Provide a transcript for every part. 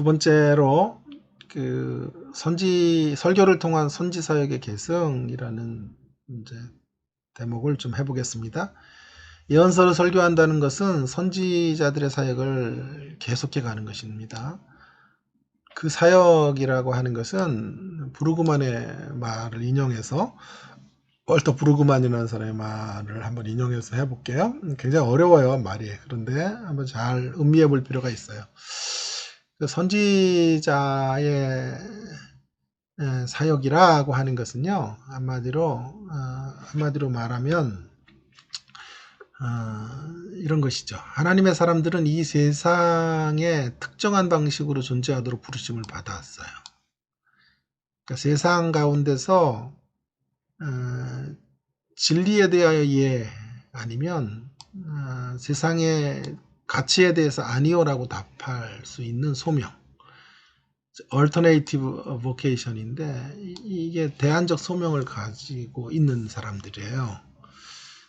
번째로 설교를 통한 선지 사역의 계승이라는 이제 대목을 좀 해보겠습니다. 예언서를 설교한다는 것은 선지자들의 사역을 계속해 가는 것입니다. 그 사역이라고 하는 것은 브루그만의 말을 인용해서 월터 브루그만이라는 사람의 말을 한번 인용해서 해볼게요. 굉장히 어려워요, 말이. 그런데 한번 잘 음미해 볼 필요가 있어요. 선지자의 사역이라고 하는 것은요, 한마디로 말하면 이런 것이죠. 하나님의 사람들은 이 세상에 특정한 방식으로 존재하도록 부르심을 받았어요. 그러니까 세상 가운데서 진리에 대하여 예, 아니면 세상의 가치에 대해서 아니오라고 답할 수 있는 소명, Alternative Vocation인데 이게 대안적 소명을 가지고 있는 사람들이에요.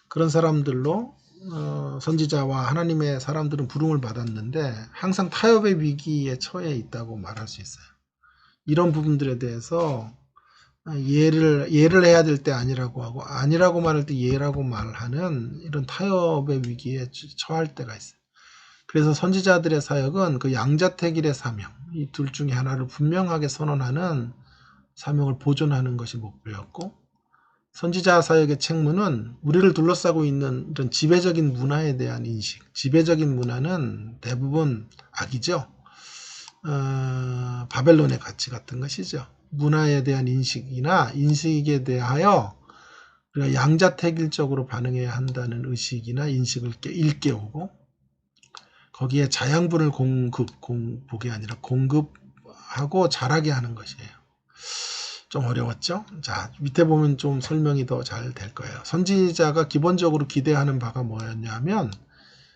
그런 사람들로 선지자와 하나님의 사람들은 부름을 받았는데 항상 타협의 위기에 처해 있다고 말할 수 있어요. 이런 부분들에 대해서 예를 해야 될 때 아니라고 하고 아니라고 말할 때 예라고 말하는 이런 타협의 위기에 처할 때가 있어요. 그래서 선지자들의 사역은 그 양자택일의 사명, 이 둘 중에 하나를 분명하게 선언하는 사명을 보존하는 것이 목표였고, 선지자 사역의 책무는 우리를 둘러싸고 있는 이런 지배적인 문화에 대한 인식, 지배적인 문화는 대부분 악이죠. 바벨론의 가치 같은 것이죠. 문화에 대한 인식이나 인식에 대하여 우리가 양자택일적으로 반응해야 한다는 의식이나 인식을 일깨우고 거기에 자양분을 공급이 아니라 공급하고 자라게 하는 것이에요. 좀 어려웠죠? 자, 밑에 보면 좀 설명이 더 잘 될 거예요. 선지자가 기본적으로 기대하는 바가 뭐였냐면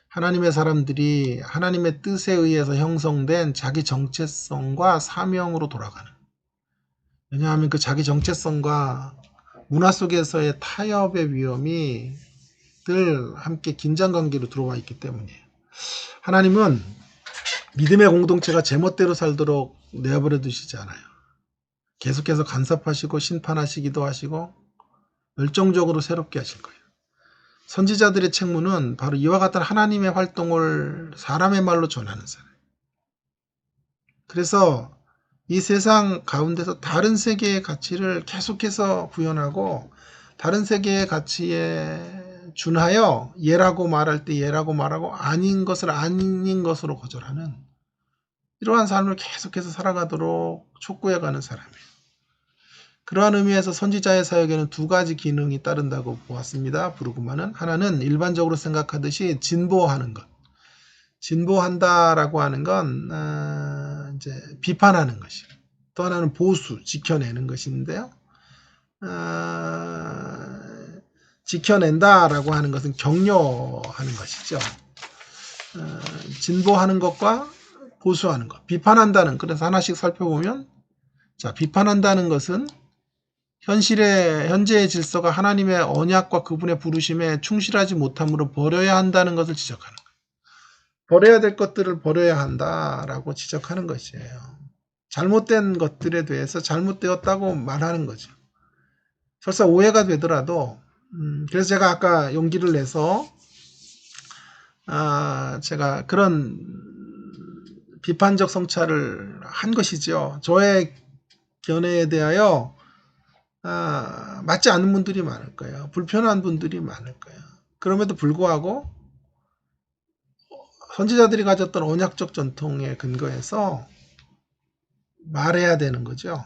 하나님의 사람들이 하나님의 뜻에 의해서 형성된 자기 정체성과 사명으로 돌아가는. 왜냐하면 그 자기 정체성과 문화 속에서의 타협의 위험이 늘 함께 긴장관계로 들어와 있기 때문이에요. 하나님은 믿음의 공동체가 제멋대로 살도록 내버려 두시지 않아요. 계속해서 간섭하시고 심판하시기도 하시고 열정적으로 새롭게 하실 거예요. 선지자들의 책무는 바로 이와 같은 하나님의 활동을 사람의 말로 전하는 사람. 그래서 이 세상 가운데서 다른 세계의 가치를 계속해서 구현하고 다른 세계의 가치에 준하여 예라고 말할 때 예라고 말하고 아닌 것을 아닌 것으로 거절하는 이러한 삶을 계속해서 살아가도록 촉구해가는 사람이에요. 그러한 의미에서 선지자의 사역에는 두 가지 기능이 따른다고 보았습니다. 브루그만은 하나는 일반적으로 생각하듯이 진보하는 것. 진보한다라고 하는 건 이제 비판하는 것이에요. 또 하나는 보수, 지켜내는 것인데요. 지켜낸다라고 하는 것은 격려하는 것이죠. 진보하는 것과 보수하는 것, 비판한다는, 그래서 하나씩 살펴보면, 자, 비판한다는 것은 현재의 질서가 하나님의 언약과 그분의 부르심에 충실하지 못함으로 버려야 한다는 것을 지적하는 거예요. 버려야 될 것들을 버려야 한다라고 지적하는 것이에요. 잘못된 것들에 대해서 잘못되었다고 말하는 거죠. 설사 오해가 되더라도 그래서 제가 아까 용기를 내서 제가 그런 비판적 성찰을 한 것이죠. 저의 견해에 대하여 맞지 않는 분들이 많을 거예요. 불편한 분들이 많을 거예요. 그럼에도 불구하고 선지자들이 가졌던 언약적 전통에 근거해서 말해야 되는 거죠.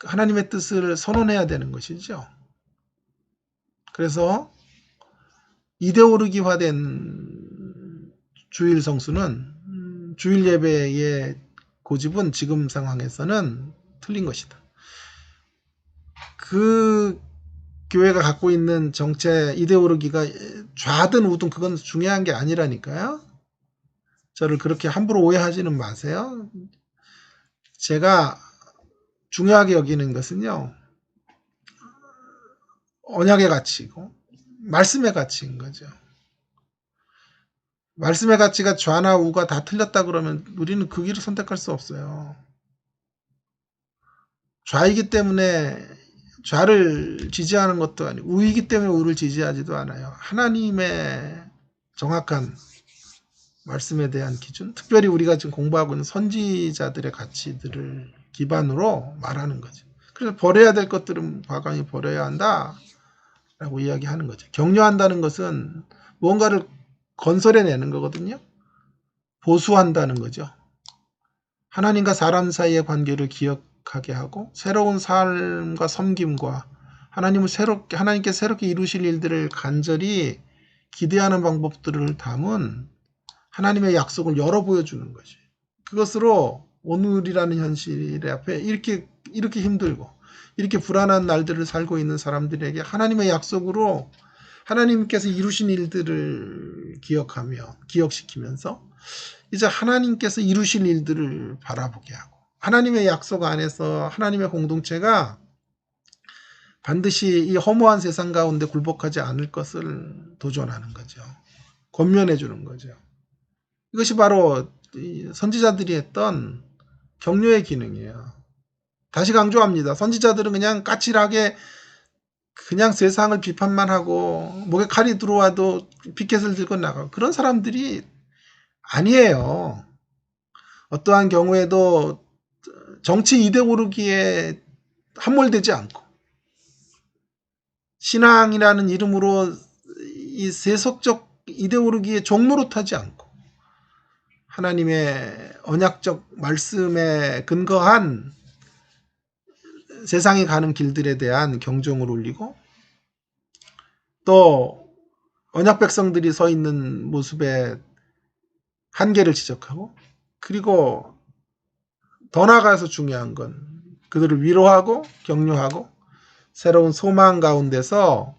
하나님의 뜻을 선언해야 되는 것이죠. 그래서 이데올로기화된 주일 성수는 주일 예배의 고집은 지금 상황에서는 틀린 것이다. 그 교회가 갖고 있는 정체 이데올로기가 좌든 우든 그건 중요한 게 아니라니까요. 저를 그렇게 함부로 오해하지는 마세요. 제가 중요하게 여기는 것은요. 언약의 가치이고 말씀의 가치인 거죠. 말씀의 가치가 좌나 우가 다 틀렸다 그러면 우리는 그 길을 선택할 수 없어요. 좌이기 때문에 좌를 지지하는 것도 아니고 우이기 때문에 우를 지지하지도 않아요. 하나님의 정확한 말씀에 대한 기준, 특별히 우리가 지금 공부하고 있는 선지자들의 가치들을 기반으로 말하는 거죠. 그래서 버려야 될 것들은 과감히 버려야 한다 라고 이야기하는 거죠. 격려한다는 것은 뭔가를 건설해내는 거거든요. 보수한다는 거죠. 하나님과 사람 사이의 관계를 기억하게 하고 새로운 삶과 섬김과 하나님께 새롭게 이루실 일들을 간절히 기대하는 방법들을 담은 하나님의 약속을 열어 보여주는 것이. 그것으로 오늘이라는 현실 앞에 이렇게 힘들고 이렇게 불안한 날들을 살고 있는 사람들에게 하나님의 약속으로 하나님께서 이루신 일들을 기억시키면서 이제 하나님께서 이루실 일들을 바라보게 하고 하나님의 약속 안에서 하나님의 공동체가 반드시 이 허무한 세상 가운데 굴복하지 않을 것을 도전하는 거죠. 권면해 주는 거죠. 이것이 바로 선지자들이 했던 격려의 기능이에요. 다시 강조합니다. 선지자들은 그냥 까칠하게 그냥 세상을 비판만 하고 목에 칼이 들어와도 피켓을 들고 나가고 그런 사람들이 아니에요. 어떠한 경우에도 정치 이데올로기에 함몰되지 않고 신앙이라는 이름으로 이 세속적 이데올로기에 종노릇하지 않고 하나님의 언약적 말씀에 근거한 세상이 가는 길들에 대한 경종을 울리고 또 언약 백성들이 서 있는 모습에 한계를 지적하고 그리고 더 나아가서 중요한 건 그들을 위로하고 격려하고 새로운 소망 가운데서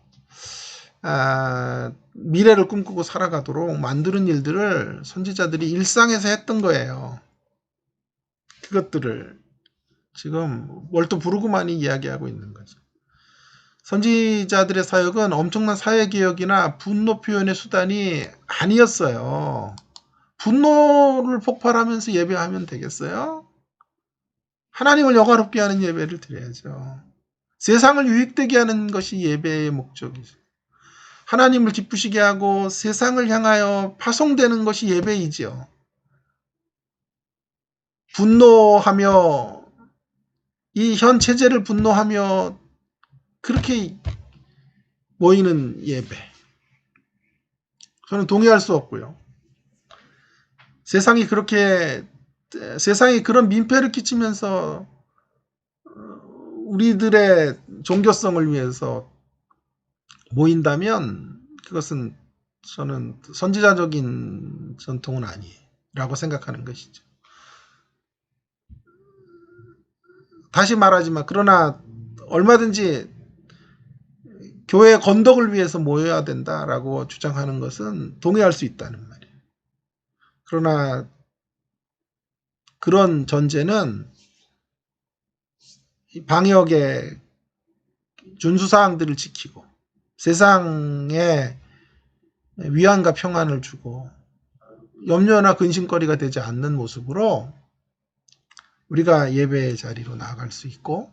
미래를 꿈꾸고 살아가도록 만드는 일들을 선지자들이 일상에서 했던 거예요. 그것들을 지금 월도 부르고만이 이야기하고 있는 거죠. 선지자들의 사역은 엄청난 사회개혁이나 분노 표현의 수단이 아니었어요. 분노를 폭발하면서 예배하면 되겠어요? 하나님을 영화롭게 하는 예배를 드려야죠. 세상을 유익되게 하는 것이 예배의 목적이죠. 하나님을 기쁘시게 하고 세상을 향하여 파송되는 것이 예배이지요. 분노하며 이 현 체제를 분노하며 그렇게 모이는 예배. 저는 동의할 수 없고요. 세상이 그런 민폐를 끼치면서 우리들의 종교성을 위해서 모인다면 그것은 저는 선지자적인 전통은 아니라고 생각하는 것이죠. 다시 말하지만 그러나 얼마든지 교회의 건덕을 위해서 모여야 된다라고 주장하는 것은 동의할 수 있다는 말이에요. 그러나 그런 전제는 방역의 준수사항들을 지키고 세상에 위안과 평안을 주고 염려나 근심거리가 되지 않는 모습으로 우리가 예배의 자리로 나아갈 수 있고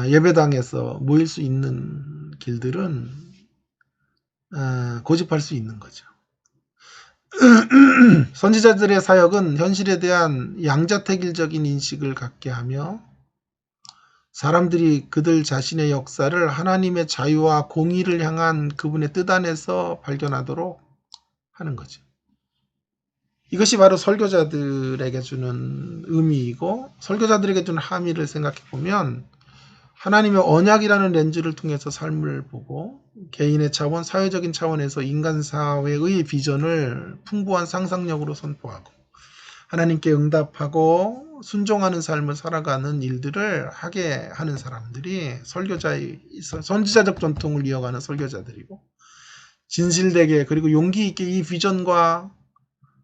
예배당에서 모일 수 있는 길들은 고집할 수 있는 거죠. 선지자들의 사역은 현실에 대한 양자택일적인 인식을 갖게 하며 사람들이 그들 자신의 역사를 하나님의 자유와 공의를 향한 그분의 뜻 안에서 발견하도록 하는 거죠. 이것이 바로 설교자들에게 주는 의미이고 설교자들에게 주는 함의를 생각해 보면 하나님의 언약이라는 렌즈를 통해서 삶을 보고 개인의 차원, 사회적인 차원에서 인간사회의 비전을 풍부한 상상력으로 선포하고 하나님께 응답하고 순종하는 삶을 살아가는 일들을 하게 하는 사람들이 선지자적 전통을 이어가는 설교자들이고 진실되게 그리고 용기 있게 이 비전과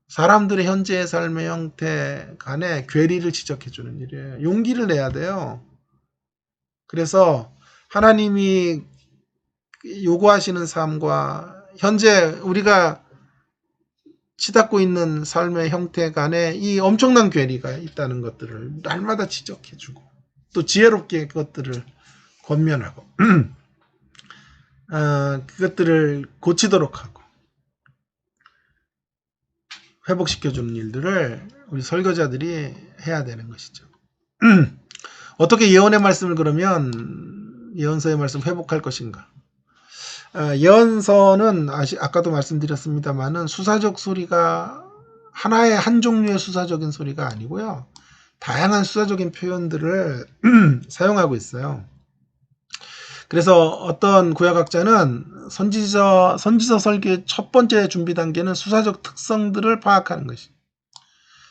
사람들의 현재의 삶의 형태 간의 괴리를 지적해 주는 일이에요. 용기를 내야 돼요. 그래서 하나님이 요구하시는 삶과 현재 우리가 치닫고 있는 삶의 형태 간에 이 엄청난 괴리가 있다는 것들을 날마다 지적해주고 또 지혜롭게 그것들을 권면하고 그것들을 고치도록 하고 회복시켜주는 일들을 우리 설교자들이 해야 되는 것이죠. 어떻게 예언의 말씀을 그러면 예언서의 말씀 회복할 것인가? 예언서는 아까도 말씀드렸습니다만은 수사적 소리가 하나의 한 종류의 수사적인 소리가 아니고요. 다양한 수사적인 표현들을 사용하고 있어요. 그래서 어떤 구약학자는 선지서 설계의 첫 번째 준비 단계는 수사적 특성들을 파악하는 것이.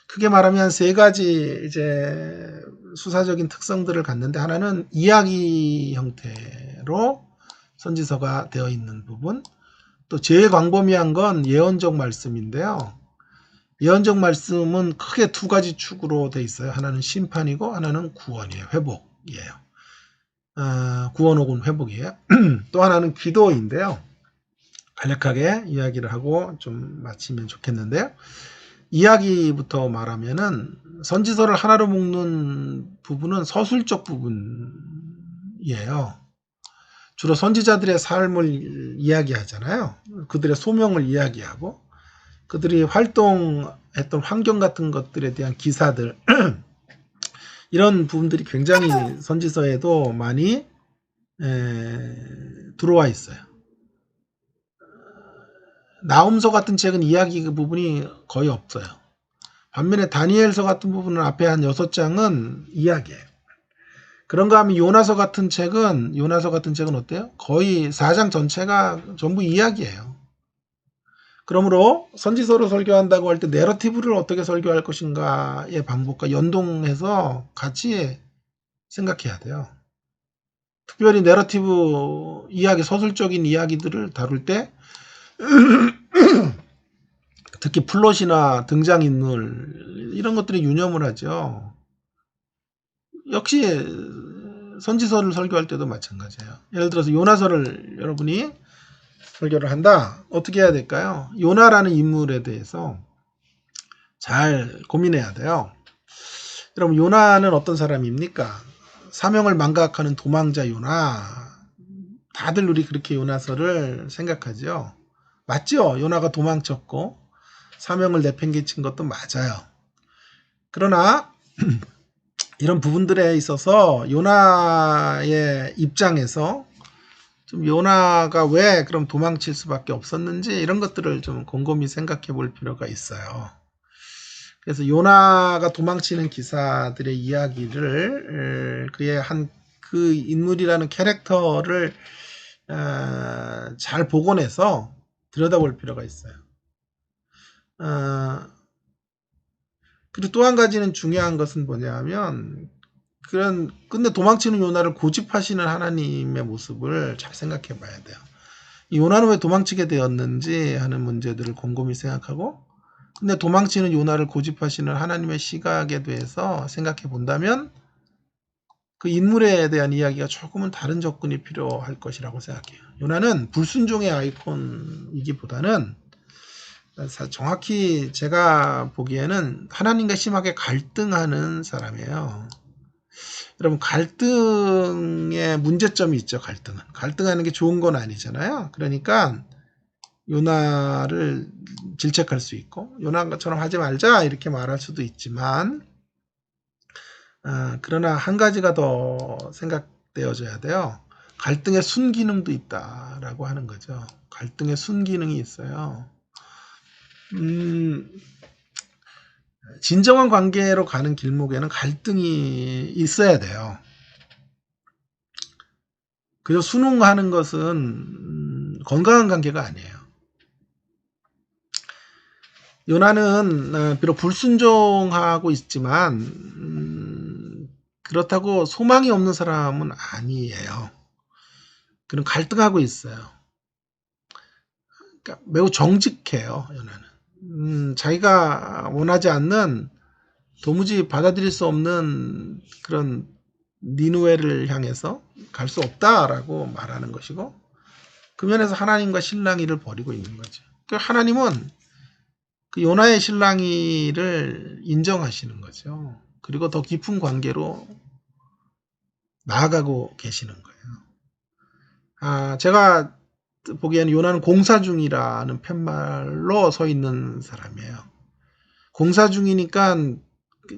크게 말하면 세 가지 이제 수사적인 특성들을 갖는데 하나는 이야기 형태로 선지서가 되어 있는 부분, 또 제일 광범위한 건 예언적 말씀인데요. 예언적 말씀은 크게 두 가지 축으로 되어 있어요. 하나는 심판이고 하나는 구원이에요. 회복이에요. 구원 혹은 회복이에요. 또 하나는 기도인데요. 간략하게 이야기를 하고 좀 마치면 좋겠는데요. 이야기부터 말하면은 선지서를 하나로 묶는 부분은 서술적 부분이에요. 주로 선지자들의 삶을 이야기하잖아요. 그들의 소명을 이야기하고 그들이 활동했던 환경 같은 것들에 대한 기사들 이런 부분들이 굉장히 선지서에도 많이 들어와 있어요. 나훔서 같은 책은 이야기 그 부분이 거의 없어요. 반면에 다니엘서 같은 부분은 앞에 한 6장은 이야기예요. 그런가 하면 요나서 같은 책은 어때요? 거의 4장 전체가 전부 이야기예요. 그러므로 선지서로 설교한다고 할 때 내러티브를 어떻게 설교할 것인가의 방법과 연동해서 같이 생각해야 돼요. 특별히 내러티브 이야기, 서술적인 이야기들을 다룰 때 특히 플롯이나 등장인물 이런 것들이 유념을 하죠. 역시 선지서를 설교할 때도 마찬가지예요. 예를 들어서 요나서를 여러분이 설교를 한다. 어떻게 해야 될까요? 요나라는 인물에 대해서 잘 고민해야 돼요. 여러분 요나는 어떤 사람입니까? 사명을 망각하는 도망자 요나. 다들 우리 그렇게 요나서를 생각하죠. 맞죠? 요나가 도망쳤고 사명을 내팽개친 것도 맞아요. 그러나 이런 부분들에 있어서 요나의 입장에서 좀 요나가 왜 그럼 도망칠 수밖에 없었는지 이런 것들을 좀 곰곰이 생각해 볼 필요가 있어요. 그래서 요나가 도망치는 기사들의 이야기를 그의 그 인물이라는 캐릭터를 잘 복원해서 들여다볼 필요가 있어요. 그리고 또 한 가지는 중요한 것은 뭐냐면 근데 도망치는 요나를 고집하시는 하나님의 모습을 잘 생각해 봐야 돼요. 이 요나는 왜 도망치게 되었는지 하는 문제들을 곰곰이 생각하고 근데 도망치는 요나를 고집하시는 하나님의 시각에 대해서 생각해 본다면 그 인물에 대한 이야기가 조금은 다른 접근이 필요할 것이라고 생각해요. 요나는 불순종의 아이콘이기보다는 정확히 제가 보기에는 하나님과 심하게 갈등하는 사람이에요. 여러분 갈등의 문제점이 있죠. 갈등하는 게 좋은 건 아니잖아요. 그러니까 요나를 질책할 수 있고 요나처럼 하지 말자 이렇게 말할 수도 있지만 그러나 한 가지가 더 생각되어져야 돼요. 갈등의 순기능도 있다라고 하는 거죠. 갈등의 순기능이 있어요. 진정한 관계로 가는 길목에는 갈등이 있어야 돼요. 그저 순응하는 것은 건강한 관계가 아니에요. 요나는 비록 불순종하고 있지만 그렇다고 소망이 없는 사람은 아니에요. 그는 갈등하고 있어요. 그러니까 매우 정직해요. 요나는. 자기가 원하지 않는 도무지 받아들일 수 없는 그런 니누웨를 향해서 갈 수 없다라고 말하는 것이고 그 면에서 하나님과 실랑이를 벌이고 있는 거죠. 하나님은 그 요나의 신랑이를 인정하시는 거죠. 그리고 더 깊은 관계로 나아가고 계시는 거예요. 제가 보기에는 요나는 공사 중이라는 팻말로 서 있는 사람이에요. 공사 중이니까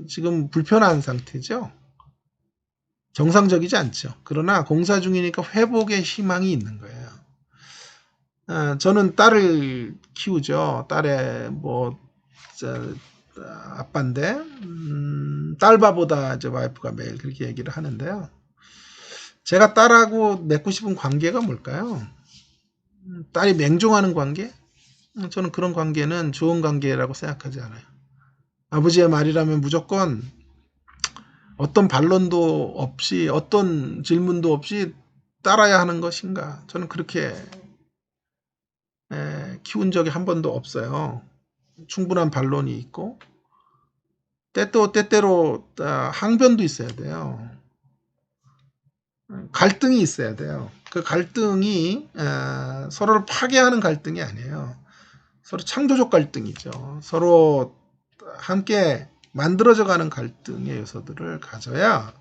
지금 불편한 상태죠. 정상적이지 않죠. 그러나 공사 중이니까 회복의 희망이 있는 거예요. 저는 딸을 키우죠. 딸의 아빠인데 딸바보다 제 와이프가 매일 그렇게 얘기를 하는데요. 제가 딸하고 맺고 싶은 관계가 뭘까요? 딸이 맹종하는 관계? 저는 그런 관계는 좋은 관계라고 생각하지 않아요. 아버지의 말이라면 무조건 어떤 반론도 없이 어떤 질문도 없이 따라야 하는 것인가? 저는 그렇게 키운 적이 한 번도 없어요. 충분한 반론이 있고 때때로 항변도 있어야 돼요. 갈등이 있어야 돼요. 그 갈등이 서로를 파괴하는 갈등이 아니에요. 서로 창조적 갈등이죠. 서로 함께 만들어져가는 갈등의 요소들을 가져야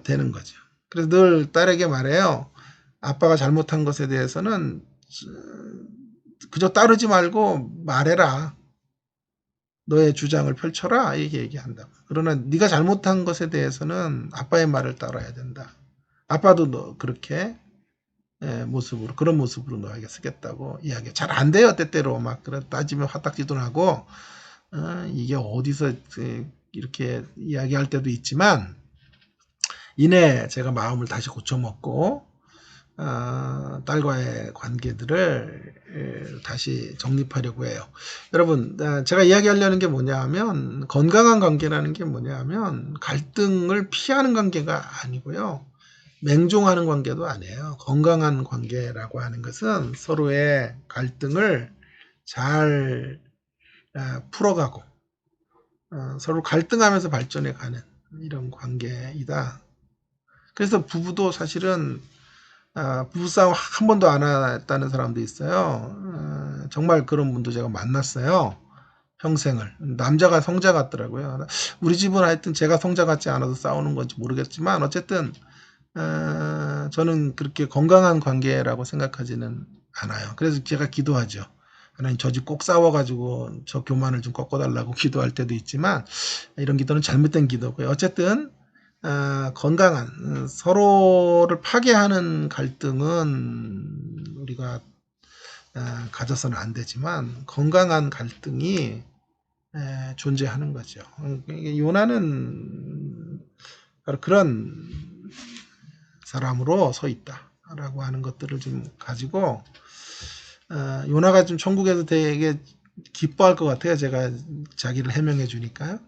되는 거죠. 그래서 늘 딸에게 말해요. 아빠가 잘못한 것에 대해서는 그저 따르지 말고 말해라. 너의 주장을 펼쳐라. 이렇게 얘기한다. 그러나 네가 잘못한 것에 대해서는 아빠의 말을 따라야 된다. 아빠도 너 그렇게 그런 모습으로 너에게 쓰겠다고 이야기. 잘 안 돼요. 때때로 막 따지면 화딱지도 나고 이게 어디서 이렇게 이야기할 때도 있지만 이내 제가 마음을 다시 고쳐먹고 딸과의 관계들을 다시 정립하려고 해요. 여러분, 제가 이야기하려는 게 뭐냐 하면 건강한 관계라는 게 뭐냐 하면 갈등을 피하는 관계가 아니고요. 맹종하는 관계도 아니에요. 건강한 관계라고 하는 것은 서로의 갈등을 잘 풀어가고 서로 갈등하면서 발전해가는 이런 관계이다. 그래서 부부도 사실은 부부싸움 한 번도 안 했다는 사람도 있어요. 정말 그런 분도 제가 만났어요. 평생을. 남자가 성자 같더라고요. 우리 집은 하여튼 제가 성자 같지 않아서 싸우는 건지 모르겠지만 어쨌든 저는 그렇게 건강한 관계라고 생각하지는 않아요. 그래서 제가 기도하죠. 하나님 저 집 꼭 싸워가지고 저 교만을 좀 꺾어달라고 기도할 때도 있지만 이런 기도는 잘못된 기도고요. 어쨌든 건강한 서로를 파괴하는 갈등은 우리가 가져서는 안 되지만 건강한 갈등이 존재하는 거죠. 요나는 바로 그런 사람으로 서 있다라고 하는 것들을 좀 가지고 요나가 좀 천국에서 되게 기뻐할 것 같아요. 제가 자기를 해명해 주니까요.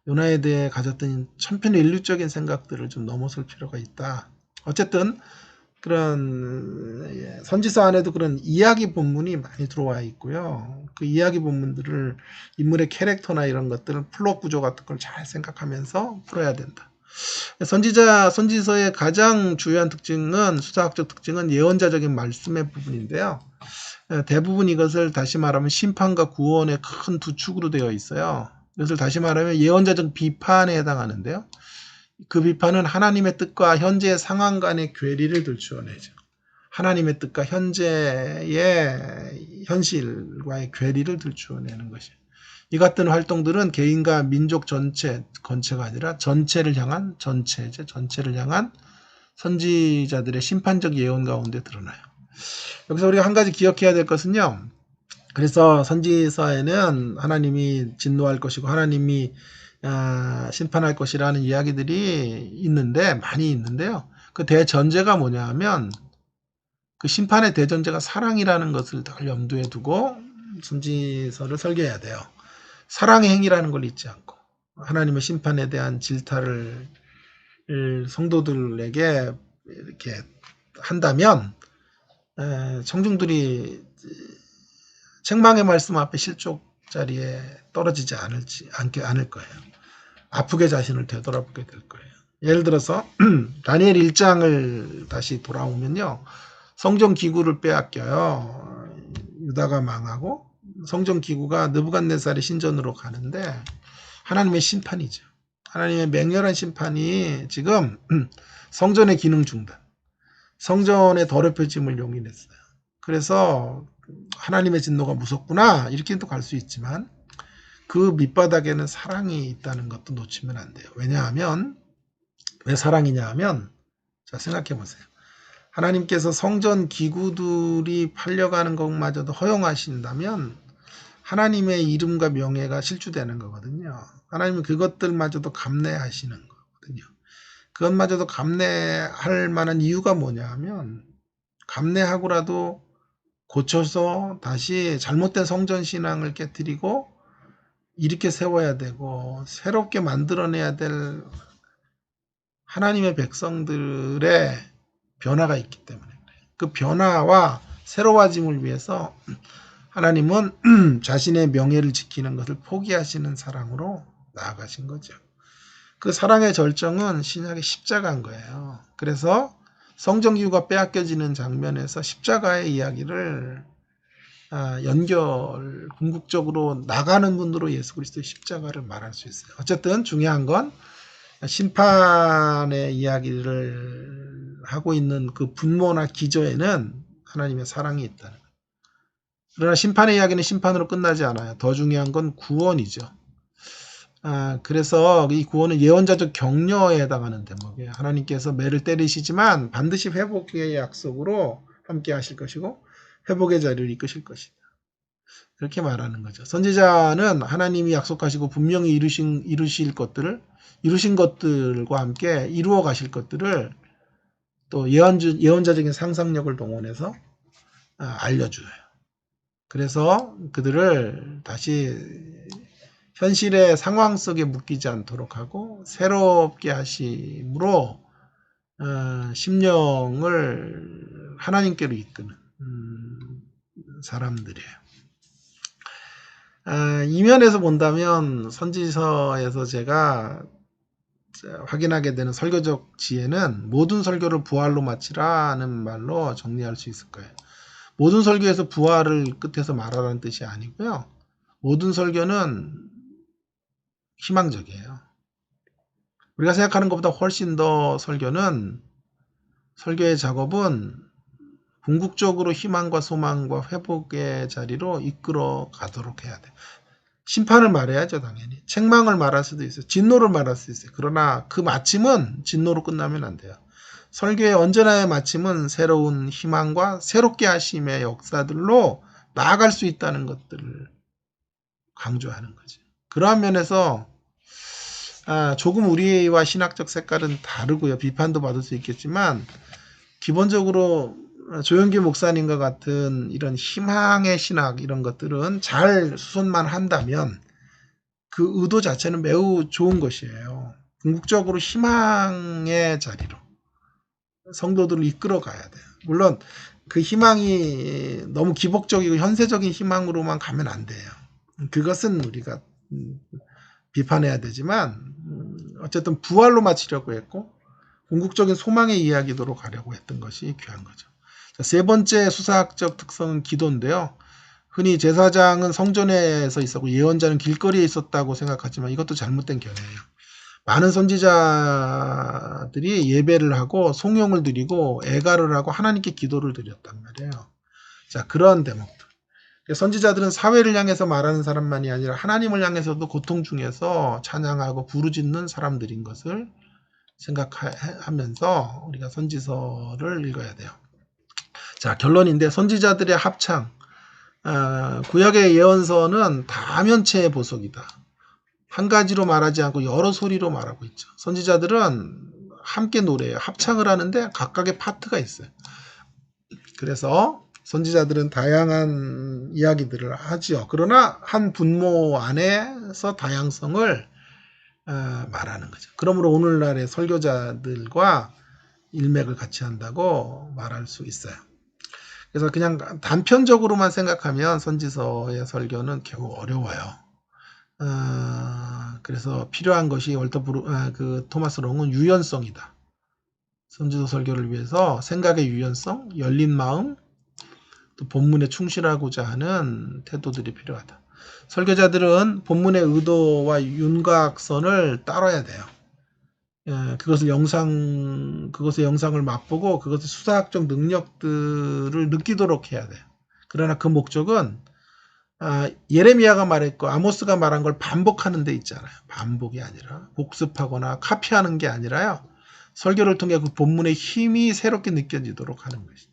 요나에 대해 가졌던 천편일률적인 생각들을 좀 넘어설 필요가 있다. 어쨌든 그런 선지서 안에도 그런 이야기 본문이 많이 들어와 있고요. 그 이야기 본문들을 인물의 캐릭터나 이런 것들을 플롯 구조 같은 걸 잘 생각하면서 풀어야 된다. 선지서의 가장 주요한 특징은 수사학적 특징은 예언자적인 말씀의 부분인데요. 대부분 이것을 다시 말하면 심판과 구원의 큰 두 축으로 되어 있어요. 이것을 다시 말하면 예언자적 비판에 해당하는데요. 그 비판은 하나님의 뜻과 현재의 상황 간의 괴리를 들추어내죠. 하나님의 뜻과 현재의 현실과의 괴리를 들추어내는 것이에요. 이 같은 활동들은 개인과 민족 건체가 아니라 전체를 향한 선지자들의 심판적 예언 가운데 드러나요. 여기서 우리가 한 가지 기억해야 될 것은요. 그래서 선지서에는 하나님이 진노할 것이고 하나님이 심판할 것이라는 이야기들이 많이 있는데요. 그 대전제가 뭐냐 하면 그 심판의 대전제가 사랑이라는 것을 늘 염두에 두고 선지서를 설계해야 돼요. 사랑의 행위라는 걸 잊지 않고 하나님의 심판에 대한 질타를 성도들에게 이렇게 한다면 청중들이 책망의 말씀 앞에 실족자리에 떨어지지 않을 거예요. 아프게 자신을 되돌아보게 될 거예요. 예를 들어서 다니엘 1장을 다시 돌아오면요. 성전 기구를 빼앗겨요. 유다가 망하고 성전 기구가 느부갓네살의 신전으로 가는데 하나님의 심판이죠. 하나님의 맹렬한 심판이 지금 성전의 기능 중단, 성전의 더럽혀짐을 용인했어요. 그래서 하나님의 진노가 무섭구나 이렇게도 갈 수 있지만 그 밑바닥에는 사랑이 있다는 것도 놓치면 안 돼요. 왜냐하면 왜 사랑이냐 하면 자 생각해 보세요. 하나님께서 성전 기구들이 팔려가는 것마저도 허용하신다면 하나님의 이름과 명예가 실추되는 거거든요. 하나님은 그것들마저도 감내하시는 거거든요. 그것마저도 감내할 만한 이유가 뭐냐 하면 감내하고라도 고쳐서 다시 잘못된 성전 신앙을 깨뜨리고 이렇게 세워야 되고 새롭게 만들어내야 될 하나님의 백성들의 변화가 있기 때문에 그 변화와 새로워짐을 위해서 하나님은 자신의 명예를 지키는 것을 포기하시는 사랑으로 나아가신 거죠. 그 사랑의 절정은 신약의 십자가인 거예요. 그래서 성전기구가 빼앗겨지는 장면에서 십자가의 이야기를 궁극적으로 나가는 분으로 예수 그리스도의 십자가를 말할 수 있어요. 어쨌든 중요한 건 심판의 이야기를 하고 있는 그 분모나 기저에는 하나님의 사랑이 있다는 거예요. 그러나 심판의 이야기는 심판으로 끝나지 않아요. 더 중요한 건 구원이죠. 그래서 이 구원은 예언자적 격려에 해당하는 대목이에요. 하나님께서 매를 때리시지만 반드시 회복의 약속으로 함께 하실 것이고 회복의 자리를 이끄실 것이다. 그렇게 말하는 거죠. 선지자는 하나님이 약속하시고 분명히 이루신 것들과 함께 이루어 가실 것들을 또 예언자적인 상상력을 동원해서 알려줘요. 그래서 그들을 다시 현실의 상황 속에 묶이지 않도록 하고 새롭게 하심으로 심령을 하나님께로 이끄는 사람들이에요. 이면에서 본다면 선지서에서 제가 확인하게 되는 설교적 지혜는 모든 설교를 부활로 마치라는 말로 정리할 수 있을 거예요. 모든 설교에서 부활을 끝에서 말하라는 뜻이 아니고요. 모든 설교는 희망적이에요. 우리가 생각하는 것보다 훨씬 더 설교의 작업은 궁극적으로 희망과 소망과 회복의 자리로 이끌어 가도록 해야 돼요. 심판을 말해야죠, 당연히. 책망을 말할 수도 있어요. 진노를 말할 수 있어요. 그러나 그 마침은 진노로 끝나면 안 돼요. 설교의 언제나의 마침은 새로운 희망과 새롭게 하심의 역사들로 나아갈 수 있다는 것들을 강조하는 거죠. 그러한 면에서 조금 우리와 신학적 색깔은 다르고요. 비판도 받을 수 있겠지만 기본적으로 조영기 목사님과 같은 이런 희망의 신학 이런 것들은 잘 수선만 한다면 그 의도 자체는 매우 좋은 것이에요. 궁극적으로 희망의 자리로 성도들을 이끌어 가야 돼요. 물론 그 희망이 너무 기복적이고 현세적인 희망으로만 가면 안 돼요. 그것은 우리가 비판해야 되지만 어쨌든 부활로 마치려고 했고 궁극적인 소망의 이야기도로 가려고 했던 것이 귀한 거죠. 자, 세 번째 수사학적 특성은 기도인데요. 흔히 제사장은 성전에서 있었고 예언자는 길거리에 있었다고 생각하지만 이것도 잘못된 견해예요. 많은 선지자들이 예배를 하고 송영을 드리고 애가를 하고 하나님께 기도를 드렸단 말이에요. 자, 그런 대목들. 선지자들은 사회를 향해서 말하는 사람만이 아니라 하나님을 향해서도 고통 중에서 찬양하고 부르짖는 사람들인 것을 생각하면서 우리가 선지서를 읽어야 돼요. 자, 결론인데 선지자들의 합창, 구약의 예언서는 다면체의 보석이다. 한 가지로 말하지 않고 여러 소리로 말하고 있죠. 선지자들은 함께 노래해요. 합창을 하는데 각각의 파트가 있어요. 그래서 선지자들은 다양한 이야기들을 하죠. 그러나 한 분모 안에서 다양성을 말하는 거죠. 그러므로 오늘날의 설교자들과 일맥을 같이 한다고 말할 수 있어요. 그래서 그냥 단편적으로만 생각하면 선지서의 설교는 겨우 어려워요. 그래서 필요한 것이 토마스 롱은 유연성이다. 선지서 설교를 위해서 생각의 유연성, 열린 마음, 또 본문에 충실하고자 하는 태도들이 필요하다. 설교자들은 본문의 의도와 윤곽선을 따라야 돼요. 그것을 영상을 맛보고 그것의 수사학적 능력들을 느끼도록 해야 돼요. 그러나 그 목적은 예레미야가 말했고 아모스가 말한 걸 반복하는 데 있잖아요. 반복이 아니라 복습하거나 카피하는 게 아니라요. 설교를 통해 그 본문의 힘이 새롭게 느껴지도록 하는 것이죠.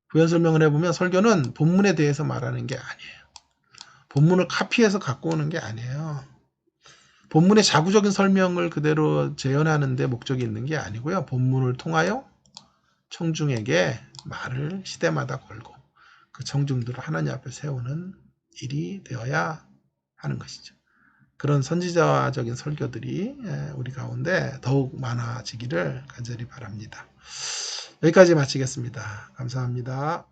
부연 설명을 해보면 설교는 본문에 대해서 말하는 게 아니에요. 본문을 카피해서 갖고 오는 게 아니에요. 본문의 자구적인 설명을 그대로 재현하는 데 목적이 있는 게 아니고요. 본문을 통하여 청중에게 말을 시대마다 걸고 그 청중들을 하나님 앞에 세우는 일이 되어야 하는 것이죠. 그런 선지자적인 설교들이 우리 가운데 더욱 많아지기를 간절히 바랍니다. 여기까지 마치겠습니다. 감사합니다.